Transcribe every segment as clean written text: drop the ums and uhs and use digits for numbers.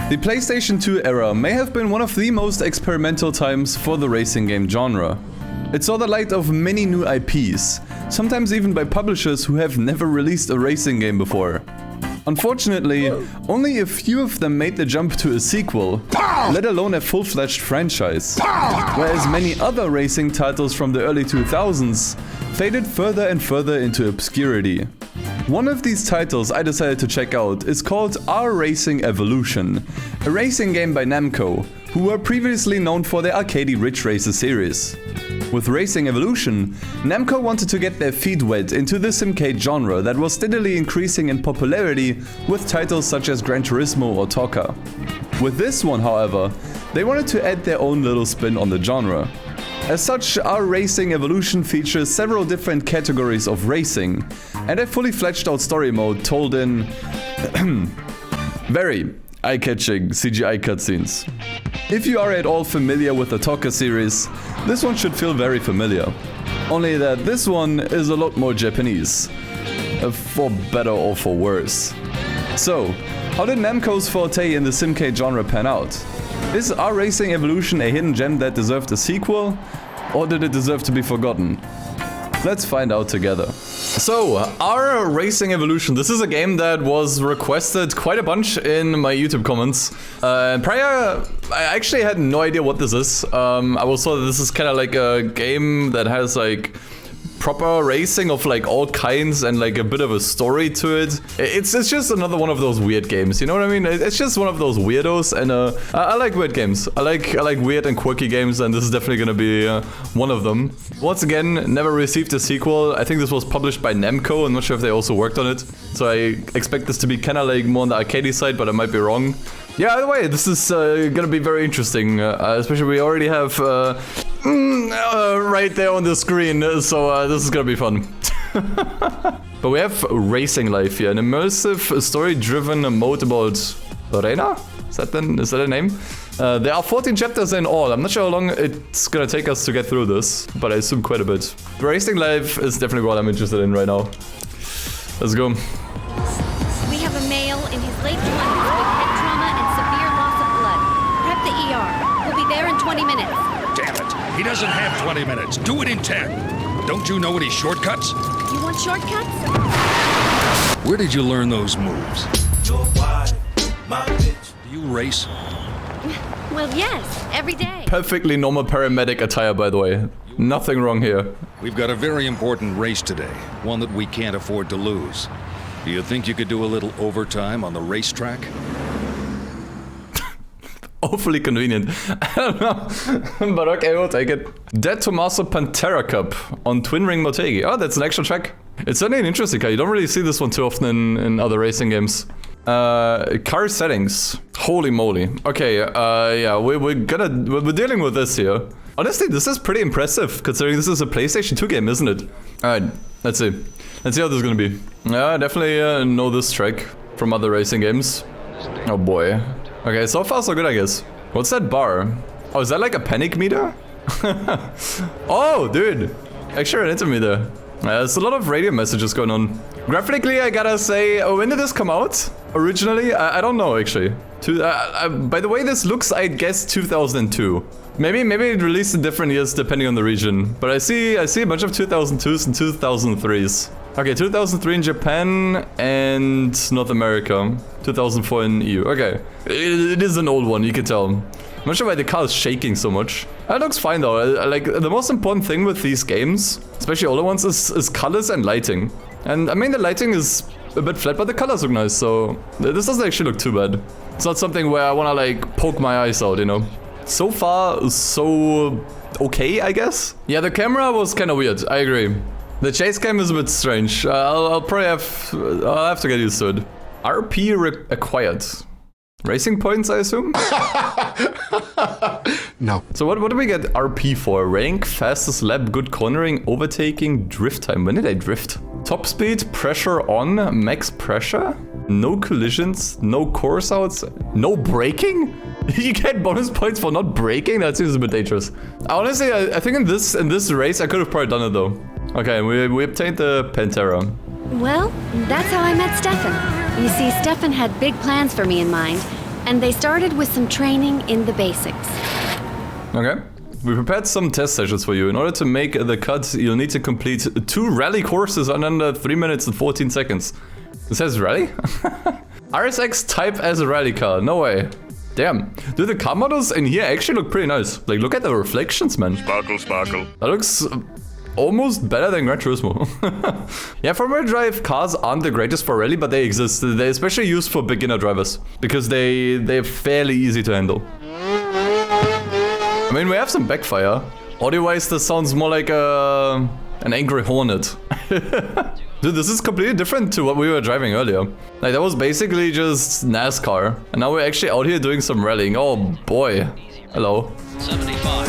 The PlayStation 2 era may have been one of the most experimental times for the racing game genre. It saw the light of many new IPs, sometimes even by publishers who have never released a racing game before. Unfortunately, only a few of them made the jump to a sequel, let alone a full-fledged franchise, whereas many other racing titles from the early 2000s faded further and further into obscurity. One of these titles I decided to check out is called R-Racing Evolution, a racing game by Namco, who were previously known for their arcadey Ridge Racer series. With Racing Evolution, Namco wanted to get their feet wet into the simcade genre that was steadily increasing in popularity with titles such as Gran Turismo or Toca. With this one, however, they wanted to add their own little spin on the genre. As such, our Racing Evolution features several different categories of racing, and a fully fledged out story mode told in very eye-catching CGI cutscenes. If you are at all familiar with the Toca series, this one should feel very familiar. Only that this one is a lot more Japanese. For better or for worse. So, how did Namco's forte in the simcade genre pan out? Is R-Racing Evolution a hidden gem that deserved a sequel? Or did it deserve to be forgotten? Let's find out together. So, R-Racing Evolution. This is a game that was requested quite a bunch in my YouTube comments. Prior, I actually had no idea what this is. I was told that this is kind of like a game that has like proper racing of like all kinds and like a bit of a story to it. It's just another one of those weird games, you know what I mean? It's just one of those weirdos, and I like weird games. I like weird and quirky games, and this is definitely gonna be one of them. Once again, never received a sequel. I think this was published by Namco. I'm not sure if they also worked on it, so I expect this to be kind of like more on the arcade side, but I might be wrong. Yeah, either way, this is gonna be very interesting, especially we already have right there on the screen, so this is gonna be fun. But we have Racing Life here, an immersive, story-driven mode about Reina? Is that a name? There are 14 chapters in all. I'm not sure how long it's gonna take us to get through this, but I assume quite a bit. Racing Life is definitely what I'm interested in right now. Let's go. We have a male in his late 20s with head trauma and severe loss of blood. Prep the ER. We'll be there in 20 minutes. Damn it. He doesn't have 20 minutes. Do it in 10. Don't you know any shortcuts? You want shortcuts? Where did you learn those moves? Your wife, my bitch. Do you race? Well, yes, every day. Perfectly normal paramedic attire, by the way. Nothing wrong here. We've got a very important race today, one that we can't afford to lose. Do you think you could do a little overtime on the racetrack? Awfully convenient. I don't know. But okay, we'll take it. Dead Tommaso Pantera Cup on Twin Ring Motegi. Oh, that's an actual track. It's certainly an interesting car. You don't really see this one too often in other racing games. Car settings. Holy moly. Okay, yeah, we're dealing with this here. Honestly, this is pretty impressive, considering this is a PlayStation 2 game, isn't it? Alright, let's see. Let's see how this is gonna be. Yeah, I definitely know this track from other racing games. Oh boy. Okay, so far so good, I guess. What's that bar? Oh, is that like a panic meter? Oh, dude. Extra an meter. There's a lot of radio messages going on. Graphically, I gotta say, when did this come out? Originally? I don't know, actually. By the way this looks, I'd guess 2002. Maybe it released in different years depending on the region. But I see a bunch of 2002s and 2003s. Okay, 2003 in Japan and North America. 2004 in EU. Okay. It is an old one, you can tell. I'm not sure why the car is shaking so much. It looks fine though. Like, the most important thing with these games, especially older ones, is colors and lighting. And I mean, the lighting is a bit flat, but the colors look nice, so this doesn't actually look too bad. It's not something where I wanna like poke my eyes out, you know? So far, so okay, I guess? Yeah, the camera was kind of weird, I agree. The chase cam is a bit strange. I'll probably have to get used to it. RP acquired. Racing points, I assume? No. So what do we get RP for? Rank, fastest lap, good cornering, overtaking, drift time. When did I drift? Top speed, pressure on, max pressure? No collisions, no course outs, no braking? You get bonus points for not braking? That seems a bit dangerous. Honestly, I think in this race, I could have probably done it though. Okay, we obtained the Pantera. Well, that's how I met Stefan. You see, Stefan had big plans for me in mind, and they started with some training in the basics. Okay. We prepared some test sessions for you. In order to make the cut, you'll need to complete 2 rally courses in under 3 minutes and 14 seconds. It says rally? RSX type as a rally car. No way. Damn. Dude, the car models in here actually look pretty nice. Like, look at the reflections, man. Sparkle, sparkle. That looks almost better than Gran Turismo. Yeah, front-wheel drive cars aren't the greatest for rally, but they exist. They're especially used for beginner drivers because they're fairly easy to handle. I mean, we have some backfire. Audio-wise, this sounds more like an angry hornet. Dude, this is completely different to what we were driving earlier. Like, that was basically just NASCAR. And now we're actually out here doing some rallying. Oh, boy. Hello. 75.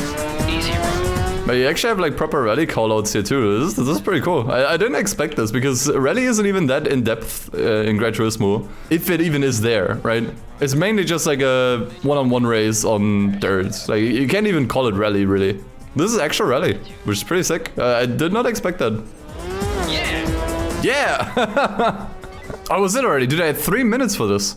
Easy run. But you actually have, like, proper rally callouts here, too. This is pretty cool. I didn't expect this, because rally isn't even that in-depth in Gran Turismo. If it even is there, right? It's mainly just like a one-on-one race on dirt. Like, you can't even call it rally, really. This is actual rally, which is pretty sick. I did not expect that. Yeah! I was in already. Dude, I had 3 minutes for this.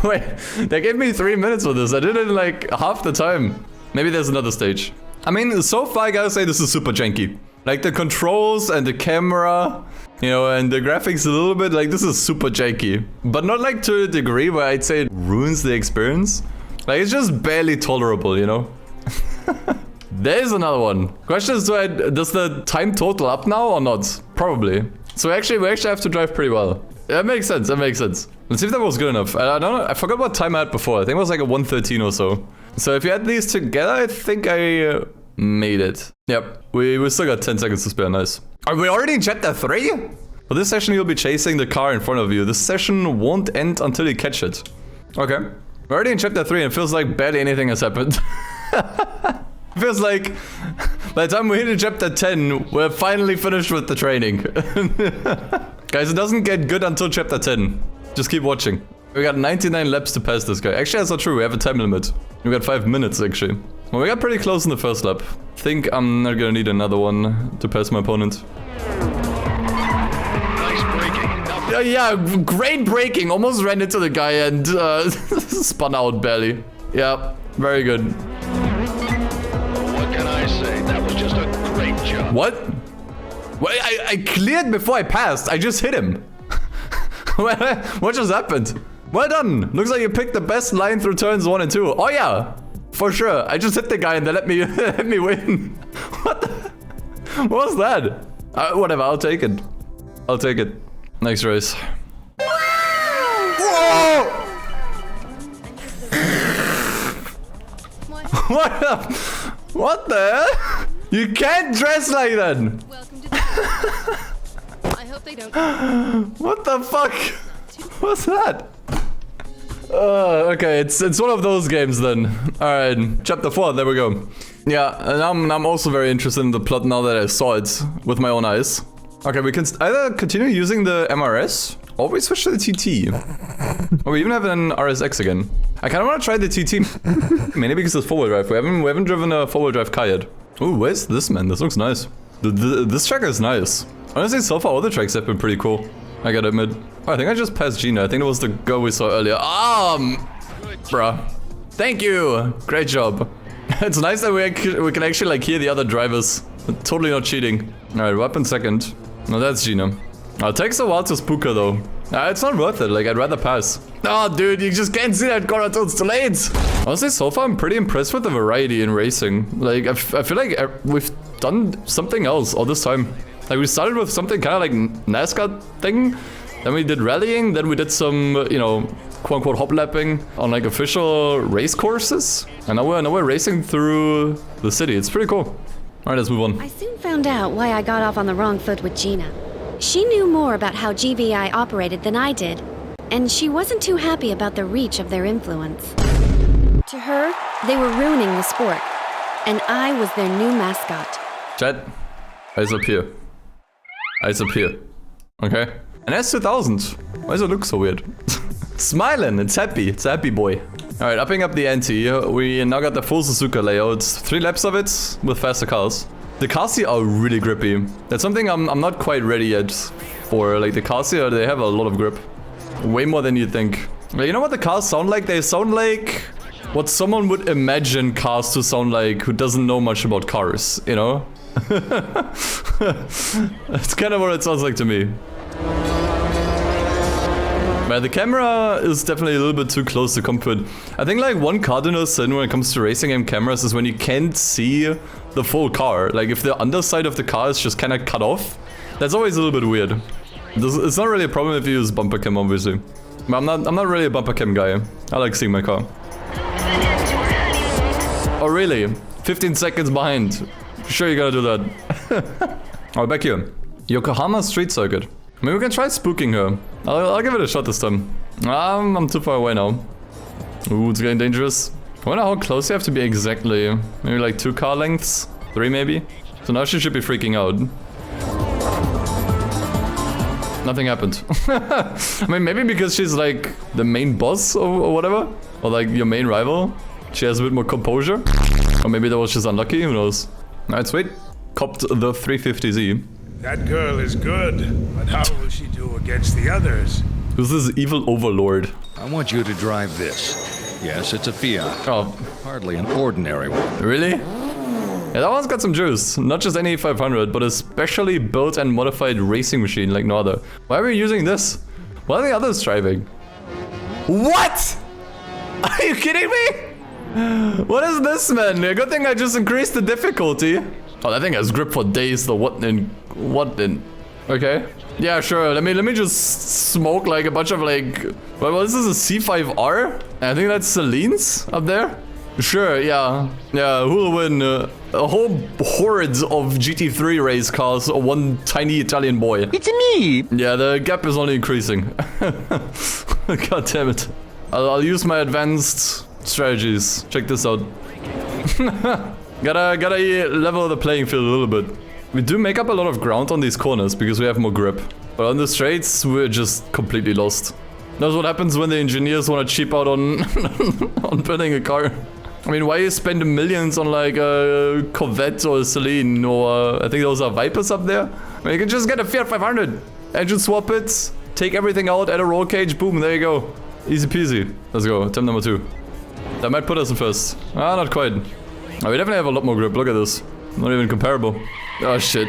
Wait, they gave me 3 minutes for this. I did it in like half the time. Maybe there's another stage. I mean, so far I gotta say this is super janky. Like the controls and the camera, you know, and the graphics a little bit, like this is super janky. But not like to a degree where I'd say it ruins the experience. Like it's just barely tolerable, you know? There's another one. Question is, does the time total up now or not? Probably. So we actually have to drive pretty well. That makes sense, that makes sense. Let's see if that was good enough. I don't know, I forgot what time I had before. I think it was like a 1:13 or so. So if you add these together, I think I made it. Yep, we still got 10 seconds to spare, nice. Are we already in chapter 3? For this session, you'll be chasing the car in front of you. This session won't end until you catch it. Okay. We're already in chapter 3 and it feels like barely anything has happened. It feels like by the time we hit chapter 10, we're finally finished with the training. Guys, it doesn't get good until chapter 10. Just keep watching. We got 99 laps to pass this guy. Actually, that's not true. We have a time limit. We got 5 minutes, actually. Well, we got pretty close in the first lap. Think I'm not gonna need another one to pass my opponent. Nice braking. Yeah, great braking. Almost ran into the guy and spun out barely. Yeah, very good. What can I say? That was just a great job. What? Well, I cleared before I passed. I just hit him. What just happened? Well done. Looks like you picked the best line through turns 1 and 2. Oh yeah, for sure. I just hit the guy and they let me let me win. What the? What was that? Whatever. I'll take it. I'll take it. Next race. Whoa! What the? You can't dress like that. Welcome to the I hope they don't. What the fuck? What's that? Okay, it's one of those games then. Alright, chapter 4, there we go. Yeah, and I'm also very interested in the plot now that I saw it with my own eyes. Okay, we can either continue using the MRS, or we switch to the TT. Or we even have an RSX again. I kinda wanna try the TT. Mainly because it's 4-wheel drive. We haven't driven a 4-wheel drive car yet. Ooh, where's this, man? This looks nice. This track is nice. Honestly, so far all the tracks have been pretty cool. I gotta admit. Oh, I think I just passed Gina. I think it was the girl we saw earlier. Bruh. Thank you. Great job. It's nice that we can actually like hear the other drivers. Totally not cheating. Alright, we're up in second. No, that's Gina. It takes a while to spook her though. It's not worth it. Like, I'd rather pass. Oh, dude, you just can't see that corner until it's too late. Honestly, so far I'm pretty impressed with the variety in racing. Like, I feel like we've done something else all this time. Like, we started with something kind of like NASCAR thing. Then we did rallying. Then we did some, you know, quote-unquote hoplapping on like official race courses. And now we're racing through the city. It's pretty cool. All right, let's move on. I soon found out why I got off on the wrong foot with Gina. She knew more about how GVI operated than I did, and she wasn't too happy about the reach of their influence. To her, they were ruining the sport, and I was their new mascot. Chat, eyes up here. Eyes up here. Okay. And S2000. Why does it look so weird? Smiling, it's happy. It's a happy boy. Alright, upping up the ante. We now got the full Suzuka layout. 3 laps of it with faster cars. The cars here are really grippy. That's something I'm not quite ready yet for. Like the cars here, they have a lot of grip. Way more than you'd think. Like, you know what the cars sound like? They sound like what someone would imagine cars to sound like who doesn't know much about cars, you know? That's kind of what it sounds like to me. But the camera is definitely a little bit too close to comfort. I think like one cardinal sin when it comes to racing game cameras is when you can't see the full car. Like if the underside of the car is just kind of cut off, that's always a little bit weird. It's not really a problem if you use bumper cam, obviously. But I'm not really a bumper cam guy. I like seeing my car. Oh really? 15 seconds behind. Sure you gotta do that. Alright, back here. Yokohama street circuit. Maybe we can try spooking her. I'll give it a shot this time. I'm too far away now. Ooh, it's getting dangerous. I wonder how close you have to be exactly. Maybe like 2 car lengths? 3 maybe? So now she should be freaking out. Nothing happened. I mean, maybe because she's like the main boss or whatever. Or like your main rival. She has a bit more composure. Or maybe that was just unlucky, who knows. Alright, sweet. Copped the 350Z. That girl is good, but how will she do against the others? Who's this evil overlord? I want you to drive this. Yes, it's a Fiat. Oh, Hardly an ordinary one. really? Yeah, that one's got some juice. Not just any 500, but a specially built and modified racing machine like no other. Why are we using this? What are the others driving? What? Are you kidding me? What is this, man? A good thing I just increased the difficulty. Oh, that thing has grip for days though. What in? Okay. Yeah, sure. Let me just smoke like a bunch of like... Well, this is a C5R? I think that's Celine's up there. Sure, yeah. Yeah, who'll win? A whole horde of GT3 race cars or one tiny Italian boy? It's me! Yeah, the gap is only increasing. God damn it. I'll use my advanced strategies. Check this out. Gotta level the playing field a little bit. We do make up a lot of ground on these corners because we have more grip. But on the straights, we're just completely lost. That's what happens when the engineers want to cheap out on on building a car. I mean, why you spend millions on like a Corvette or a Celine or I think those are Vipers up there? I mean, you can just get a Fiat 500. Engine swap it, take everything out, add a roll cage, boom, there you go. Easy peasy. Let's go, attempt number 2. That might put us in first. Ah, not quite. Oh, we definitely have a lot more grip, look at this. Not even comparable. Oh shit.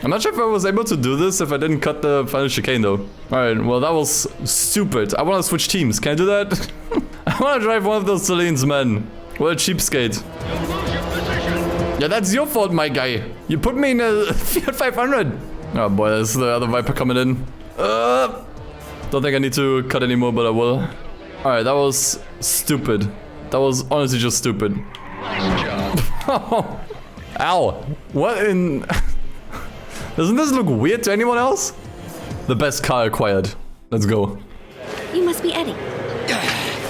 I'm not sure if I was able to do this if I didn't cut the final chicane though. Alright, well that was stupid. I want to switch teams, can I do that? I want to drive one of those Celines, man. What a cheapskate. Yeah, that's your fault, my guy. You put me in a Fiat 500. Oh boy, there's the other Viper coming in. Don't think I need to cut anymore, but I will. Alright, that was stupid. That was honestly just stupid. Nice job. Ow. What in... Doesn't this look weird to anyone else? The best car acquired. Let's go. You must be Eddie.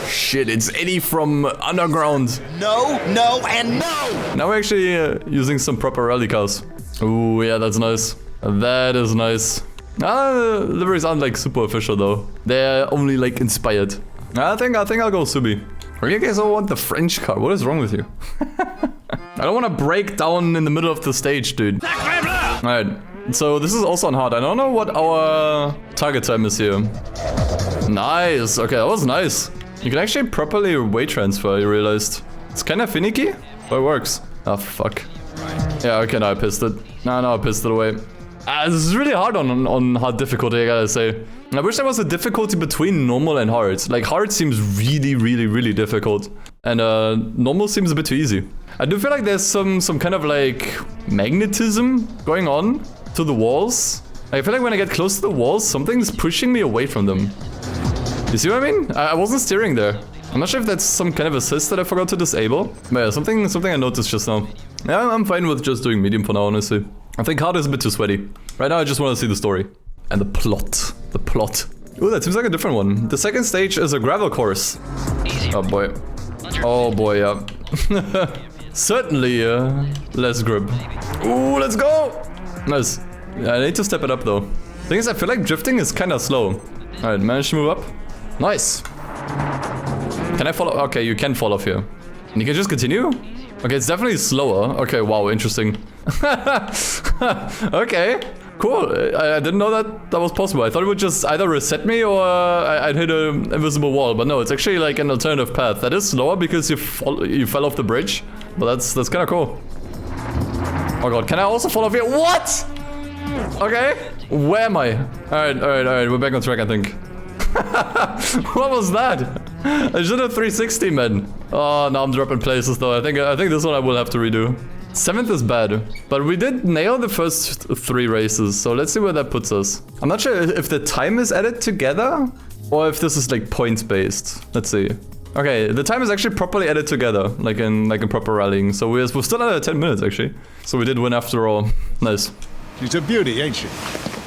Shit, it's Eddie from Underground. No, no, and no! Now we're actually using some proper rally cars. Ooh, yeah, that's nice. That is nice. Liveries aren't like super official though. They're only like inspired. I think I'll go Subi. Or you guys all want the French car? What is wrong with you? I don't want to break down in the middle of the stage, dude. Alright, so this is also on hard. I don't know what our target time is here. Nice. Okay, that was nice. You can actually properly weight transfer, I realized. It's kind of finicky, but it works. Oh, fuck. Yeah, okay, now I pissed it. No, I pissed it away. This is really hard on hard difficulty, I gotta say. I wish there was a difficulty between normal and hard. Like, hard seems really difficult. And normal seems a bit too easy. I do feel like there's some kind of like magnetism going on to the walls. I feel like when I get close to the walls, something's pushing me away from them. You see what I mean? I wasn't steering there. I'm not sure if that's some kind of assist that I forgot to disable. But yeah, something I noticed just now. Yeah, I'm fine with just doing medium for now, honestly. I think hard is a bit too sweaty. Right now, I just want to see the story. And the plot. The plot. Ooh, that seems like a different one. The second stage is a gravel course. Oh boy. Oh boy, yeah. Certainly less grip. Ooh, let's go! Nice. Yeah, I need to step it up though. Thing is, I feel like drifting is kind of slow. Alright, managed to move up. Nice. Can I fall off? Okay, you can fall off here. And you can just continue? Okay, it's definitely slower. Okay, wow, interesting. Okay. Cool. I didn't know that was possible. I thought it would just either reset me or I'd hit an invisible wall. But no, it's actually like an alternative path. That is slower because you fell off the bridge. But that's kind of cool. Oh god, can I also fall off here? What? Okay. Where am I? Alright. We're back on track, I think. What was that? I should have 360, man. Oh, now I'm dropping places though. I think this one I will have to redo. 7th is bad, but we did nail the first 3 races, so let's see where that puts us. I'm not sure if the time is added together or if this is like points based. Let's see. Okay, the time is actually properly added together, like in proper rallying. So we're still under 10 minutes actually. So we did win after all. Nice. She's a beauty, ain't she?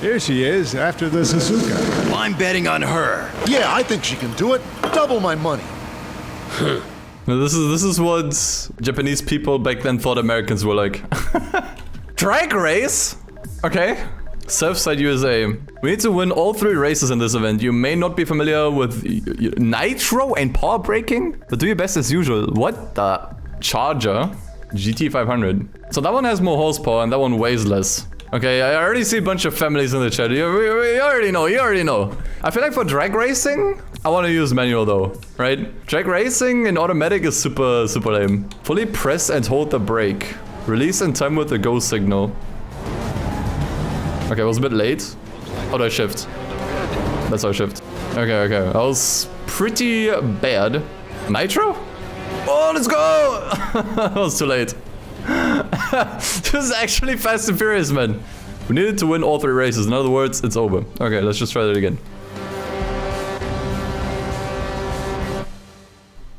Here she is, after the Suzuka. I'm betting on her. Yeah, I think she can do it. Double my money. This is what Japanese people back then thought Americans were like. Drag race? Okay. Surfside USA. We need to win all 3 races in this event. You may not be familiar with nitro and power braking, but do your best as usual. What the? Charger GT500. So that one has more horsepower and that one weighs less. Okay, I already see a bunch of families in the chat. You already know. I feel like for drag racing, I want to use manual though, right? Drag racing in automatic is super lame. Fully press and hold the brake. Release in time with the go signal. Okay, I was a bit late. How do I shift? That's how I shift. Okay. I was pretty bad. Nitro? Oh, let's go! I was too late. This is actually Fast and Furious, man. We needed to win all 3 races. In other words, it's over. Okay, let's just try that again.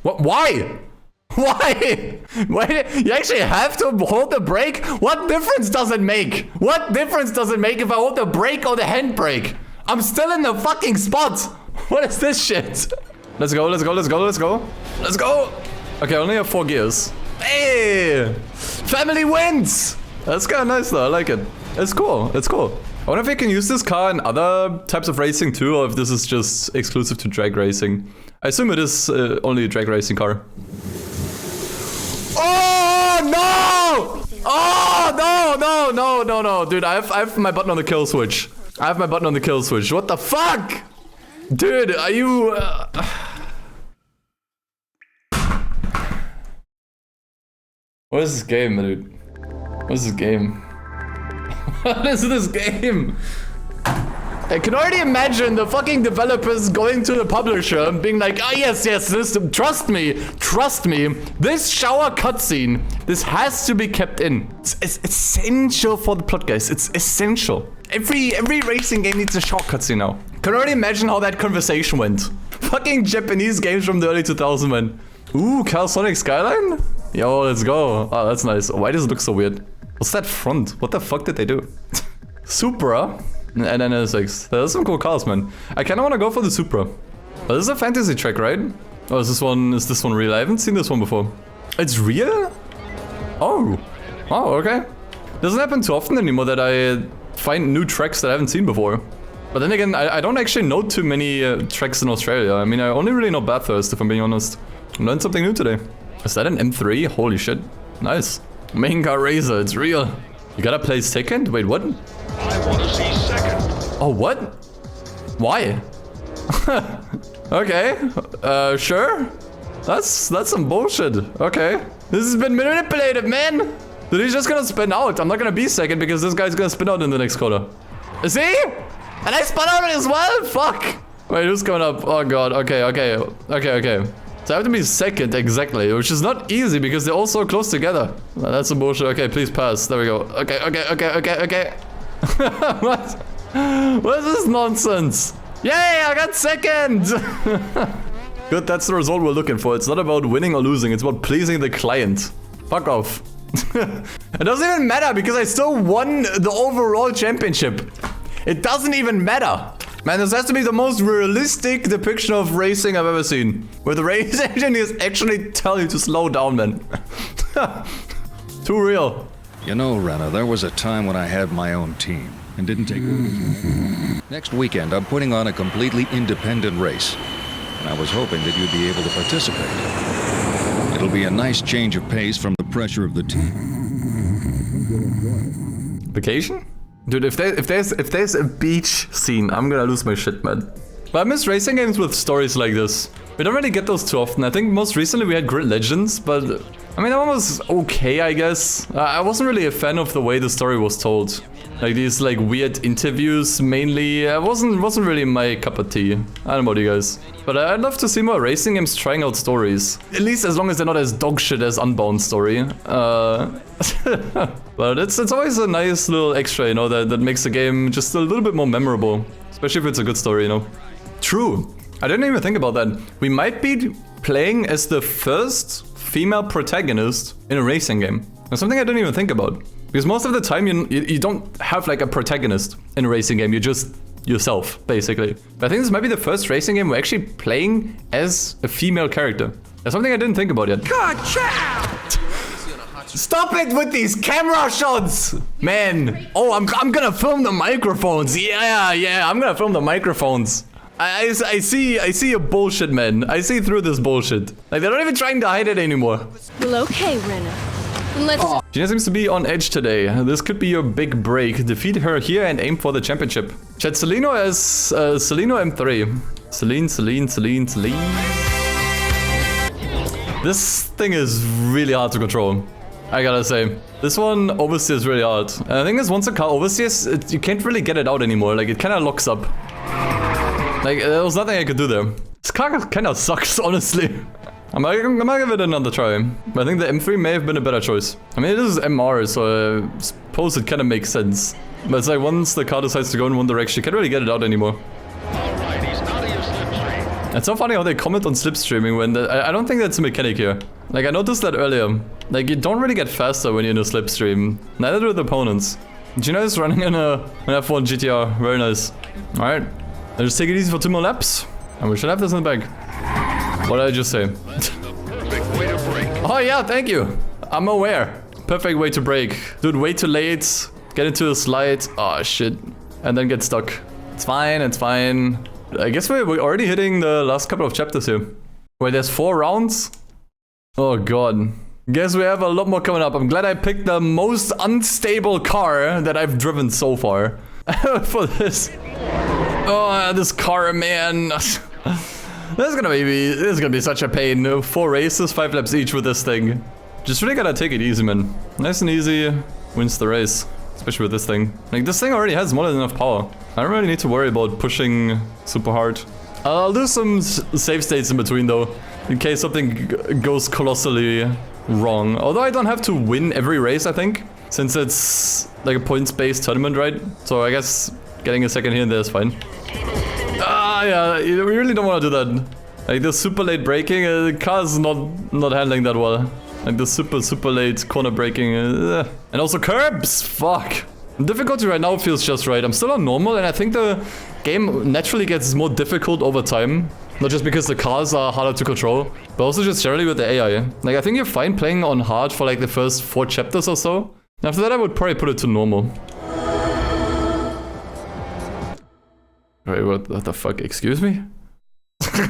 What? Why? Why? You actually have to hold the brake? What difference does it make? What difference does it make if I hold the brake or the handbrake? I'm still in the fucking spot. What is this shit? Let's go. Okay, I only have 4 gears. Hey! Family wins! That's kind of nice though, I like it. It's cool. I wonder if I can use this car in other types of racing too, or if this is just exclusive to drag racing. I assume it is only a drag racing car. Oh no! Oh no! Dude, I have my button on the kill switch. What the fuck? Dude, are you... What is this game, dude? What is this game? I can already imagine the fucking developers going to the publisher and being like, oh yes, this, trust me, this shower cutscene, this has to be kept in. It's essential for the plot, guys. It's essential. Every racing game needs a shower cutscene now. Can already imagine how that conversation went. Fucking Japanese games from the early 2000s, man. Ooh, Sonic Skyline? Yo, let's go. Oh, that's nice. Why does it look so weird? What's that front? What the fuck did they do? Supra and NSX. There's some cool cars, man. I kind of want to go for the Supra. But this is a fantasy track, right? Oh, is this one real? I haven't seen this one before. It's real? Oh, okay. Doesn't happen too often anymore that I find new tracks that I haven't seen before. But then again, I don't actually know too many tracks in Australia. I mean, I only really know Bathurst, if I'm being honest. I learned something new today. Is that an M3? Holy shit. Nice. Main car racer, it's real. You gotta play second? Wait, what? I want to see second. Oh, what? Why? Okay. Sure. That's some bullshit. Okay. This has been manipulated, man. Dude, he's just gonna spin out. I'm not gonna be second because this guy's gonna spin out in the next corner. Is he? And I spun out as well? Fuck. Wait, who's coming up? Oh god. Okay. So I have to be second exactly, which is not easy because they're all so close together. That's some bullshit. Okay, please pass. There we go. Okay. What? What is this nonsense? Yay, I got second! Good, that's the result we're looking for. It's not about winning or losing, it's about pleasing the client. Fuck off. It doesn't even matter because I still won the overall championship. It doesn't even matter. Man, this has to be the most realistic depiction of racing I've ever seen. Where the race engineers actually tell you to slow down, man. Too real. You know, Rana, there was a time when I had my own team and didn't take orders. Next weekend, I'm putting on a completely independent race. And I was hoping that you'd be able to participate. It'll be a nice change of pace from the pressure of the team. Vacation? Dude, if there's a beach scene, I'm gonna lose my shit, man. But I miss racing games with stories like this. We don't really get those too often. I think most recently we had Grid Legends, but I mean, that one was okay, I guess. I wasn't really a fan of the way the story was told. Like these like weird interviews mainly. Wasn't really my cup of tea. I don't know about you guys. But I'd love to see more racing games trying out stories. At least as long as they're not as dog shit as Unbound story. But it's always a nice little extra, you know, that makes the game just a little bit more memorable. Especially if it's a good story, you know. True. I didn't even think about that. We might be playing as the first female protagonist in a racing game. That's something I didn't even think about. Because most of the time you don't have like a protagonist in a racing game. You're just yourself, basically. But I think this might be the first racing game we're actually playing as a female character. That's something I didn't think about yet. Stop it with these camera shots! Man. Oh, I'm gonna film the microphones. Yeah, I'm gonna film the microphones. I see your bullshit, man. I see through this bullshit. Like, they're not even trying to hide it anymore. Well, okay, Renna. Let's... Gina seems to be on edge today. This could be your big break. Defeat her here and aim for the championship. Chat Celino as Celino M3. Celine. This thing is really hard to control. I gotta say. This one oversteers really hard. And I think once a car oversteers, you can't really get it out anymore. Like, it kind of locks up. Like, there was nothing I could do there. This car kind of sucks, honestly. I might give it another try. But I think the M3 may have been a better choice. I mean, it is MR, so I suppose it kind of makes sense. But it's like once the car decides to go in one direction, you can't really get it out anymore. It's so funny how they comment on slipstreaming when I don't think that's a mechanic here. Like, I noticed that earlier. Like, you don't really get faster when you're in a slipstream. Neither do the opponents. Gina is running in an F1 GTR. Very nice. Alright. I'll just take it easy for 2 more laps. And we should have this in the bag. What did I just say? Oh yeah, thank you. I'm aware. Perfect way to brake. Dude, way too late. Get into a slide. Oh shit. And then get stuck. It's fine, it's fine. I guess we're already hitting the last couple of chapters here. Wait, there's 4 rounds? Oh god. Guess we have a lot more coming up. I'm glad I picked the most unstable car that I've driven so far. For this. Oh, this car, man. This is gonna be such a pain. 4 races, 5 laps each with this thing. Just really gotta take it easy, man. Nice and easy wins the race. Especially with this thing. Like, this thing already has more than enough power. I don't really need to worry about pushing super hard. I'll do some save states in between, though. In case something goes colossally wrong. Although I don't have to win every race, I think. Since it's like a points-based tournament, right? So I guess getting a second here and there is fine. Ah, yeah, we really don't want to do that. Like, the super late braking, the car's not handling that well. Like, the super late corner braking. And also curbs! Fuck. The difficulty right now feels just right. I'm still on normal, and I think the game naturally gets more difficult over time. Not just because the cars are harder to control, but also just generally with the AI. Like, I think you're fine playing on hard for like the first 4 chapters or so. After that, I would probably put it to normal. Wait, what the fuck? Excuse me?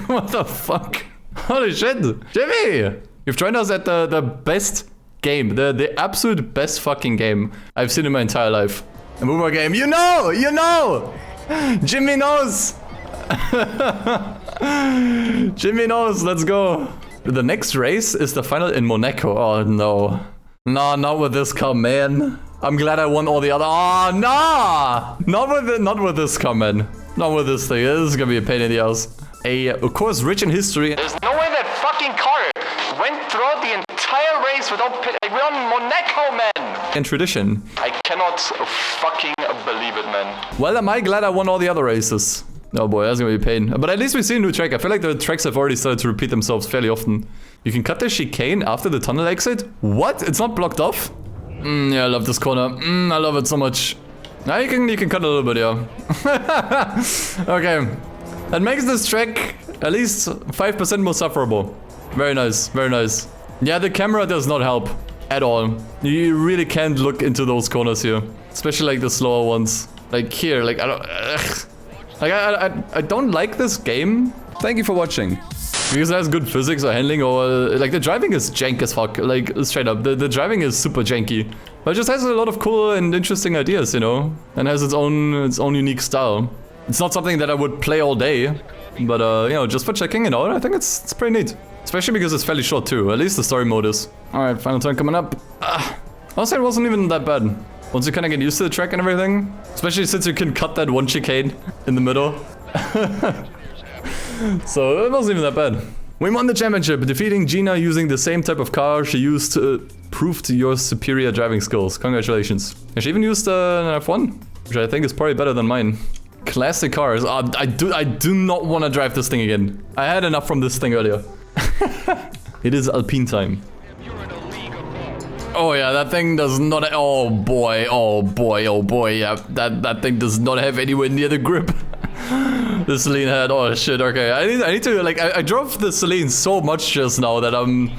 What the fuck? Holy shit! Jimmy! You've joined us at the best game. The absolute best fucking game I've seen in my entire life. A Boomer game. You know! Jimmy knows! Jimmy knows, let's go. The next race is the final in Monaco. Oh no. No, not with this car, man. I'm glad I won all the other. Oh no! Not with this car, man. Not with this thing. This is gonna be a pain in the ass. Of course, rich in history. There's no way that fucking car went throughout the entire race without pit. Like, we're on Monaco, man. And tradition. I cannot fucking believe it, man. Well, am I glad I won all the other races. Oh boy, that's gonna be a pain. But at least we see a new track. I feel like the tracks have already started to repeat themselves fairly often. You can cut the chicane after the tunnel exit? What? It's not blocked off? Yeah, I love this corner. I love it so much. Now you can cut a little bit, yeah. Okay. That makes this track at least 5% more sufferable. Very nice, very nice. Yeah, the camera does not help at all. You really can't look into those corners here. Especially like the slower ones. Like here, like I don't... Like, I don't like this game. Thank you for watching. Because it has good physics or handling, or like the driving is jank as fuck. Like, straight up, the driving is super janky. But it just has a lot of cool and interesting ideas, you know, and has its own unique style. It's not something that I would play all day, but you know, just for checking it out, I think it's pretty neat. Especially because it's fairly short too. At least the story mode is. All right, final turn coming up. Honestly, it wasn't even that bad. Once you kind of get used to the track and everything, especially since you can cut that one chicane in the middle. So it wasn't even that bad. We won the championship, defeating Gina using the same type of car she used to prove to your superior driving skills. Congratulations. And she even used an F1, which I think is probably better than mine. Classic cars. I do not want to drive this thing again. I had enough from this thing earlier. It is Alpine time. Oh yeah, that thing does not. Oh boy, oh boy, oh boy. Yeah, that thing does not have anywhere near the grip. The Celine had. Oh shit. Okay, I need to like. I drove the Celine so much just now that I'm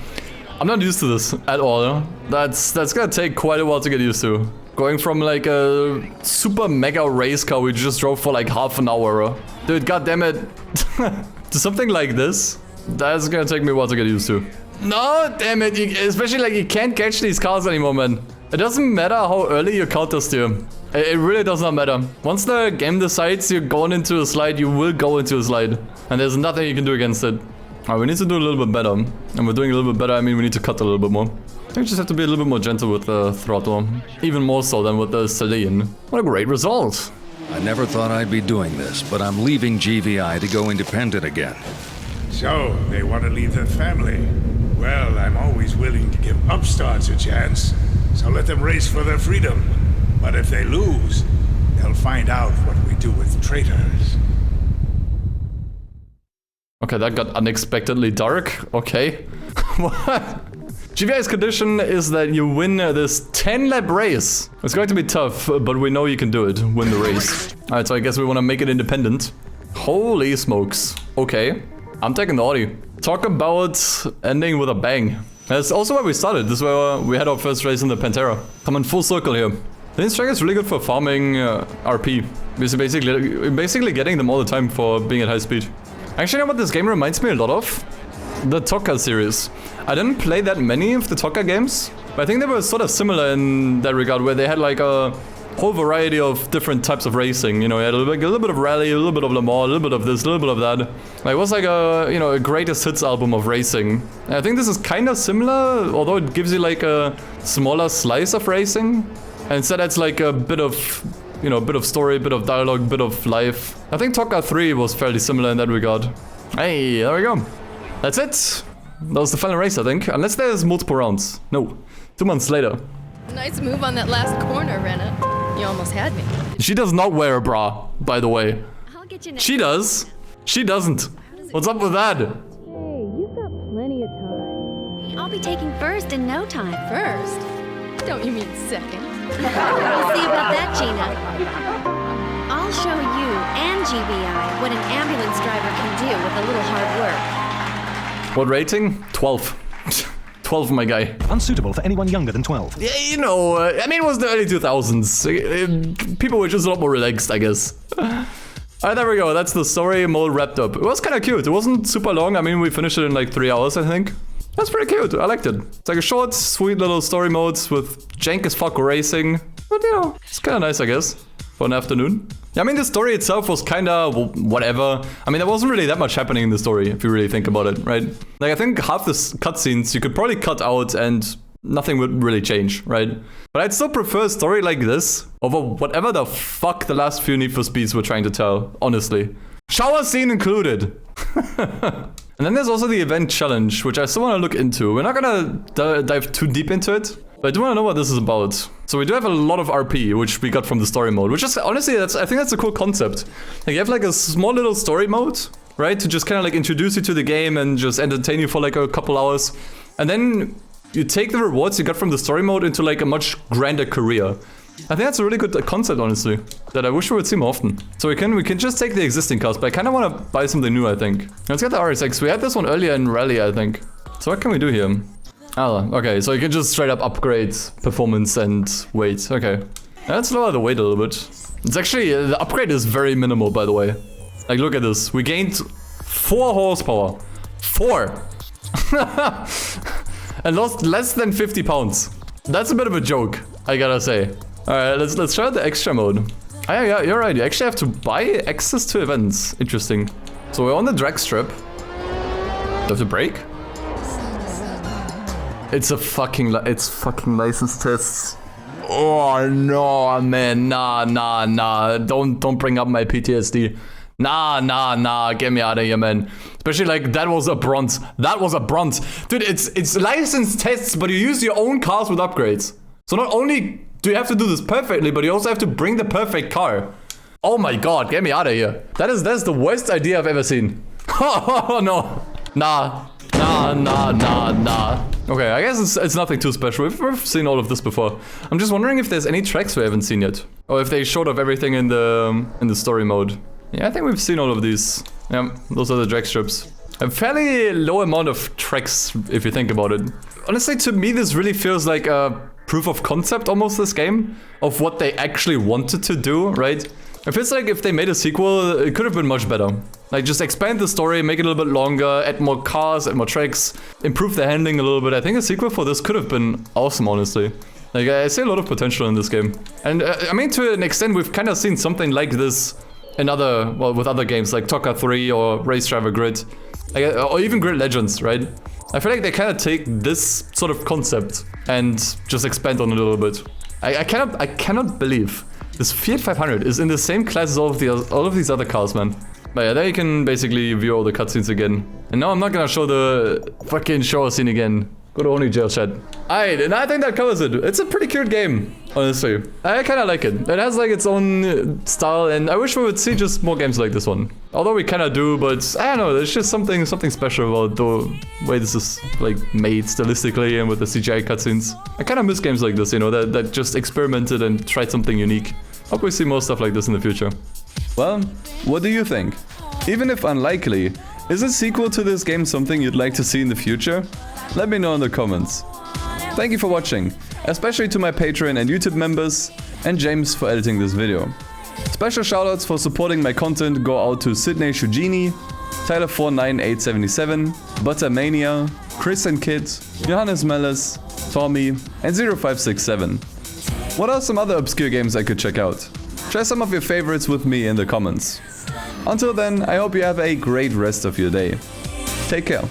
not used to this at all. That's gonna take quite a while to get used to. Going from like a super mega race car we just drove for like half an hour, dude. God damn it, to something like this. That's gonna take me a while to get used to. No, damn it. Especially like you can't catch these cars anymore, man. It doesn't matter how early you counter steer. It really does not matter. Once the game decides you're going into a slide, you will go into a slide. And there's nothing you can do against it. Alright, we need to do a little bit better. And we're doing a little bit better, I mean we need to cut a little bit more. I think we just have to be a little bit more gentle with the throttle. Even more so than with the Celine. What a great result. I never thought I'd be doing this, but I'm leaving GVI to go independent again. So, they want to leave their family. Well, I'm always willing to give upstarts a chance, so let them race for their freedom. But if they lose, they'll find out what we do with traitors. Okay, that got unexpectedly dark. Okay. What? GVI's condition is that you win this 10-lap race. It's going to be tough, but we know you can do it. Win the race. Alright, so I guess we want to make it independent. Holy smokes. Okay. I'm taking the Audi. Talk about ending with a bang. That's also where we started. This is where we had our first race in the Pantera. Coming full circle here. This track is really good for farming RP. Basically getting them all the time for being at high speed. Actually, you know what this game reminds me a lot of? The Tokka series. I didn't play that many of the Tokka games, but I think they were sort of similar in that regard, where they had like a whole variety of different types of racing. You know, you had a little bit of rally, a little bit of Le Mans, a little bit of this, a little bit of that. Like, it was like a, you know, a greatest hits album of racing. And I think this is kind of similar, although it gives you like a smaller slice of racing. And instead it's like a bit of, you know, a bit of story, a bit of dialogue, a bit of life. I think Tokka 3 was fairly similar in that regard. Hey, there we go. That's it. That was the final race, I think. Unless there's multiple rounds. No. 2 months later. Nice move on that last corner, Renna. You almost had me. She does not wear a bra, by the way. I'll get you next. She does. She doesn't. What's up with that? Hey, you've got plenty of time. I'll be taking first in no time. First? Don't you mean second? We'll see about that, Gina. I'll show you and GVI what an ambulance driver can do with a little hard work. What rating? 12. 12, my guy. Unsuitable for anyone younger than 12. Yeah, you know, I mean, it was the early 2000s. People were just a lot more relaxed, I guess. Alright, there we go. That's the story mode wrapped up. It was kind of cute. It wasn't super long. I mean, we finished it in like 3 hours, I think. That's pretty cute. I liked it. It's like a short, sweet little story mode with jank as fuck racing. But, you know, it's kind of nice, I guess, for an afternoon. Yeah, I mean, the story itself was kind of whatever. I mean, there wasn't really that much happening in the story, if you really think about it, right? Like, I think half the cutscenes you could probably cut out and nothing would really change, right? But I'd still prefer a story like this over whatever the fuck the last few Need for Speeds were trying to tell, honestly. Shower scene included. And then there's also the event challenge, which I still want to look into. We're not gonna dive too deep into it, but I do want to know what this is about. So we do have a lot of RP, which we got from the story mode, which is honestly, I think that's a cool concept. Like, you have like a small little story mode, right? To just kind of like introduce you to the game and just entertain you for like a couple hours. And then you take the rewards you got from the story mode into like a much grander career. I think that's a really good concept, honestly, that I wish we would see more often. So we can just take the existing cars, but I kind of want to buy something new, I think. Let's get the RSX. We had this one earlier in Rally, I think. So what can we do here? Oh, okay, so you can just straight up upgrade performance and weight. Okay. Let's lower the weight a little bit. It's actually, the upgrade is very minimal, by the way. Like, look at this. We gained 4 horsepower. 4! And lost less than 50 pounds. That's a bit of a joke. I gotta say. Alright, let's try out the extra mode. Oh, yeah, you're right. You actually have to buy access to events. Interesting. So we're on the drag strip. Do I have to break? It's fucking license tests. Oh no, man, nah. Don't bring up my PTSD. Nah, get me out of here, man. Especially like that was a bronze. Dude, it's license tests, but you use your own cars with upgrades. So not only do you have to do this perfectly, but you also have to bring the perfect car. Oh my god, get me out of here. That's the worst idea I've ever seen. Oh no. Nah. Okay, I guess it's nothing too special. We've seen all of this before. I'm just wondering if there's any tracks we haven't seen yet. Or if they showed off everything in the story mode. Yeah, I think we've seen all of these. Yeah, those are the drag strips. A fairly low amount of tracks, if you think about it. Honestly, to me, this really feels like a proof of concept, almost, this game. Of what they actually wanted to do, right? It feels like if they made a sequel, it could have been much better. Like, just expand the story, make it a little bit longer, add more cars, add more tracks, improve the handling a little bit. I think a sequel for this could have been awesome, honestly. Like, I see a lot of potential in this game. And, I mean, to an extent, we've kind of seen something like this in with other games, like Tokka 3 or Race Driver Grid. Or even Grid Legends, right? I feel like they kind of take this sort of concept and just expand on it a little bit. I cannot believe this Fiat 500 is in the same class as all of these other cars, man. But yeah, there you can basically view all the cutscenes again. And now I'm not gonna show the fucking shower scene again. Go to only jail chat. Alright, and I think that covers it. It's a pretty cute game, honestly. I kind of like it. It has like its own style, and I wish we would see just more games like this one. Although we kind of do, but I don't know. There's just something special about the way this is like made stylistically and with the CGI cutscenes. I kind of miss games like this, you know, that just experimented and tried something unique. Hope we see more stuff like this in the future. Well, what do you think? Even if unlikely, is a sequel to this game something you'd like to see in the future? Let me know in the comments. Thank you for watching, especially to my Patreon and YouTube members, and James for editing this video. Special shoutouts for supporting my content go out to Sydney Shujini, Tyler49877, Buttermania, Chris and Kid, Johannes Mellis, Tommy, and 0567. What are some other obscure games I could check out? Share some of your favorites with me in the comments. Until then, I hope you have a great rest of your day. Take care.